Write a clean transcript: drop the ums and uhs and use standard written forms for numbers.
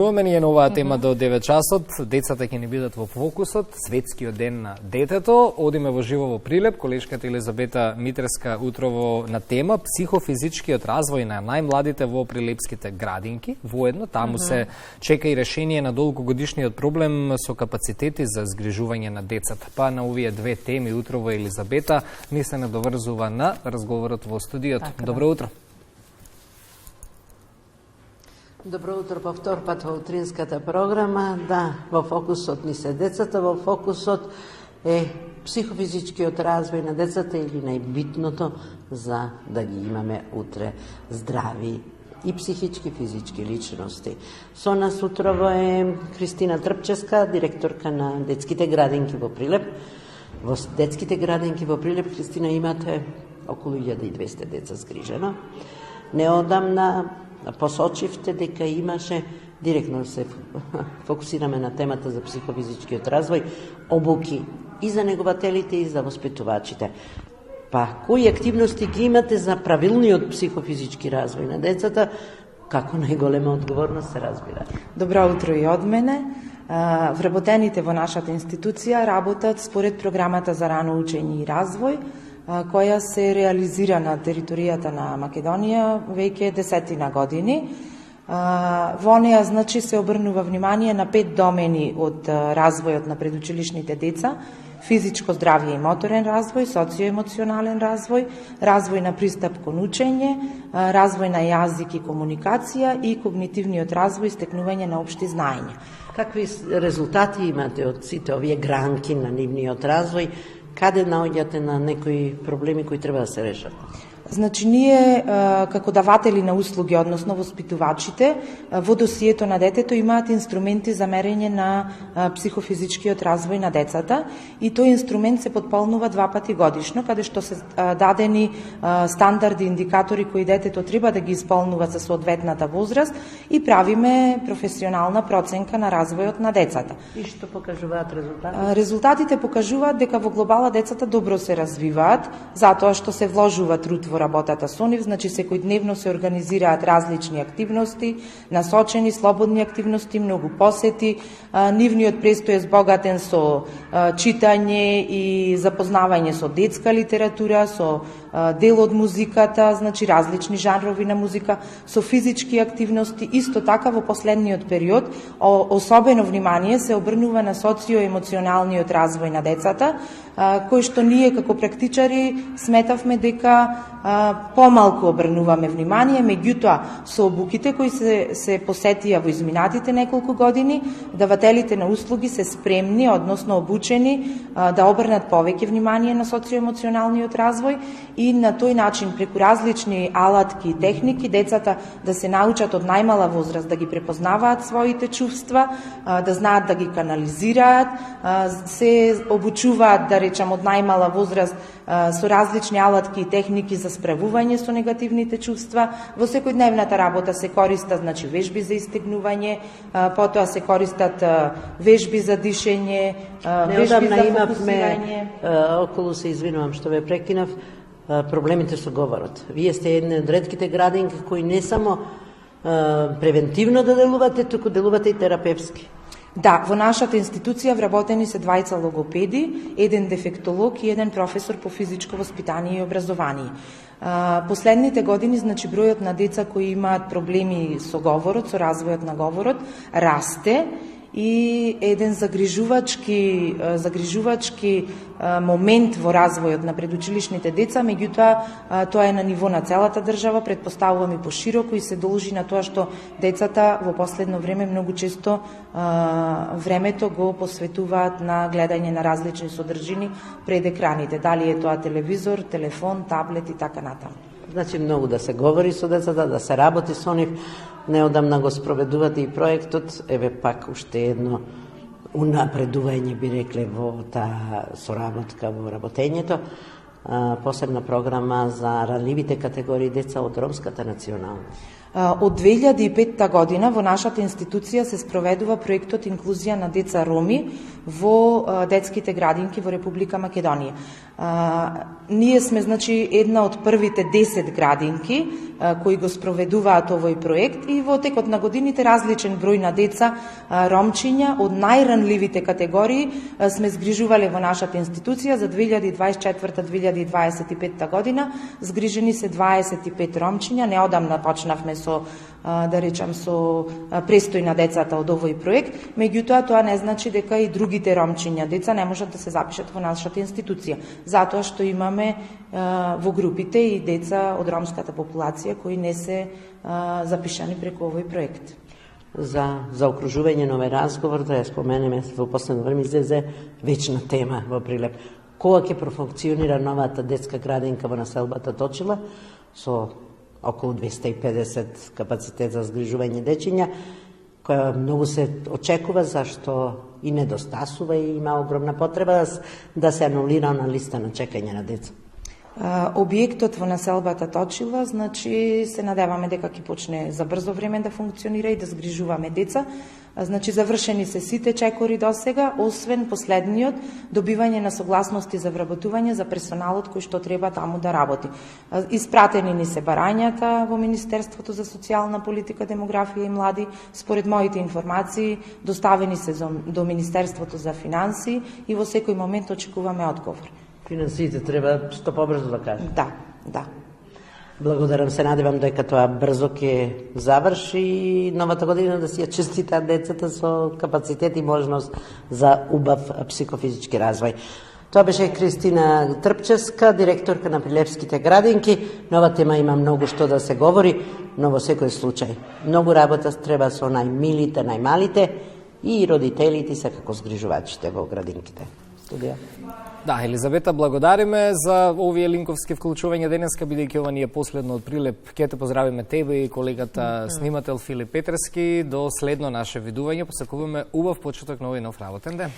Продолжуваме ние на оваа тема до 9 часот. Децата ќе ни бидат во фокусот, светскиот ден на детето. Одиме во живо во Прилеп, колешката Елизабета Митреска утрово на тема психофизичкиот развој на најмладите во прилепските градинки. Воедно таму се чека и решение на долгогодишниот проблем со капацитети за згрижување на децата. Па на овие две теми утрово Елизабета ни се надоврзува на разговорот во студиото. Добро утро. Добро утро по втор пат во утринската програма. Да, во фокусот ни се децата, во фокусот е психофизичкиот развој на децата или најбитното за да ги имаме утре здрави и психички, физички личности. Со нас утрово е Христина Трпческа, директорка на детските градинки во Прилеп. Во детските градинки во Прилеп, Христина, имате околу 1200 деца згрижено. Неодамна посочивте дека имаше, директно се фокусираме на темата за психофизичкиот развој, обуки и за негователите и за воспитувачите. Па, кои активности ги имате за правилниот психофизички развој на децата, како најголема одговорност се разбира? Добро утро и од мене. Вработените во нашата институција работат според програмата за рано учење и развој, која се реализира на територијата на Македонија веќе десетина години. Во неја, значи, се обрнува внимание на 5 домени од развојот на предучилишните деца: физичко здравје и моторен развој, социоемоционален развој, развој на пристап кон учење, развој на јазик и комуникација и когнитивниот развој и стекнување на општи знаења. Какви резултати имате од сите овие гранки на нивниот развој? Каде наоѓате на некои проблеми кои треба да се решат? Значи, ние како даватели на услуги, односно воспитувачите, во досието на детето имаат инструменти за мерење на психофизичкиот развој на децата и тој инструмент се потполнува 2 пати годишно, каде што се дадени стандарди, индикатори кои детето треба да ги исполнува за соодветната возраст и правиме професионална проценка на развојот на децата. И што покажуваат резултати? Резултатите покажуваат дека во глобала децата добро се развиваат, затоа што се вложува труд во работата со нив, значи секојдневно се организираат различни активности, насочени, слободни активности, многу посети, нивниот престој е збогатен со читање и запознавање со детска литература, со дел од музиката, значи различни жанрови на музика, со физички активности. Исто така во последниот период особено внимание се обрнува на социоемоционалниот развој на децата, кој што ние како практичари сметавме дека помалку обрнуваме внимание, меѓутоа со обуките кои се посетија во изминатите неколку години, давателите на услуги се спремни, односно обучени да обрнат повеќе внимание на социоемоционалниот развој и на тој начин преку различни алатки и техники децата да се научат од најмала возраст да ги препознаваат своите чувства, да знаат да ги канализираат, се обучуваат, да речам, од најмала возраст со различни алатки и техники за справување со негативните чувства. Во секојдневната работа се користат, значи, вежби за истегнување, потоа се користат вежби за дишење, вежби за фокусирање. Околу се извинувам што ве прекинав, проблемите со говорот. Вие сте една од ретките градинки кои не само превентивно да делувате, туку делувате и терапевски. Да, во нашата институција вработени се 2 логопеди, 1 дефектолог и 1 професор по физичко воспитание и образование. Последните години, значи, бројот на деца кои имаат проблеми со говорот, со развојот на говорот, расте и еден загрижувачки момент во развојот на предучилишните деца, меѓутоа тоа е на ниво на целата држава, претпоставувам и пошироко, и се должи на тоа што децата во последно време многу често времето го посветуваат на гледање на различни содржини пред екраните, дали е тоа телевизор, телефон, таблет и така натаму. Значи, многу да се говори со децата, да се работи со нив. Неодамна го спроведувате и проектот, еве пак уште едно унапредување, би рекле, во таа соработка во работењето. Посебна програма за ранливите категории деца од ромската националност. Од 2005 година во нашата институција се спроведува проектот Инклузија на деца роми во детските градинки во Република Македонија. Ние сме, значи, една од првите 10 градинки кои го спроведуваат овој проект и во текот на годините различен број на деца ромчиња од најранливите категории сме згрижувале во нашата институција. За 2024-2025 година згрижени се 25 ромчиња. Неодамна почнавме со, да речам, со престој на децата од овој проект, меѓутоа тоа не значи дека и другите ромчиња деца не можат да се запишат во нашата институција, затоа што имаме во групите и деца од ромската популација кои не се запишани преку овој проект. За заокружување на овој разговор, да ја споменеме, во последно време излезе вечна тема во Прилеп. Кога ќе профункционира новата детска градинка во населбата Точила со околу 250 капацитет за згрижување дечиња, која многу се очекува, зашто и недостасува и има огромна потреба да се анулира на листа на чекање на деца. Објектот во населбата Точила, значи се надеваме дека ќе почне за брзо време да функционира и да згрижуваме деца. Значи завршени се сите чекори до сега, освен последниот, добивање на согласности за вработување за персоналот кој што треба таму да работи. Испратени ни се барањата во Министерството за социјална политика, демографија и млади. Според моите информации, доставени се до Министерството за финансии и во секој момент очекуваме одговор. Финансиите треба што побрзо да кажа. Да. Благодарам, се надевам дека тоа брзо ќе заврши и новата година да си ја честитаат децата со капацитет и можност за убав психофизички развој. Тоа беше Кристина Трпчевска, директорка на Прилепските градинки. Нова тема има многу што да се говори, но во секој случај многу работа треба со најмилите, најмалите и родителите, секако згрижувачите во градинките. Студија. Да, Елизабета, благодариме за овие линковски вклучувања денеска, бидејќи ова ни е последно од Прилеп. Ке те поздравиме тебе и колегата снимател Филип Петерски. До следно наше видување, посакуваме убав почеток на овој нов работен ден.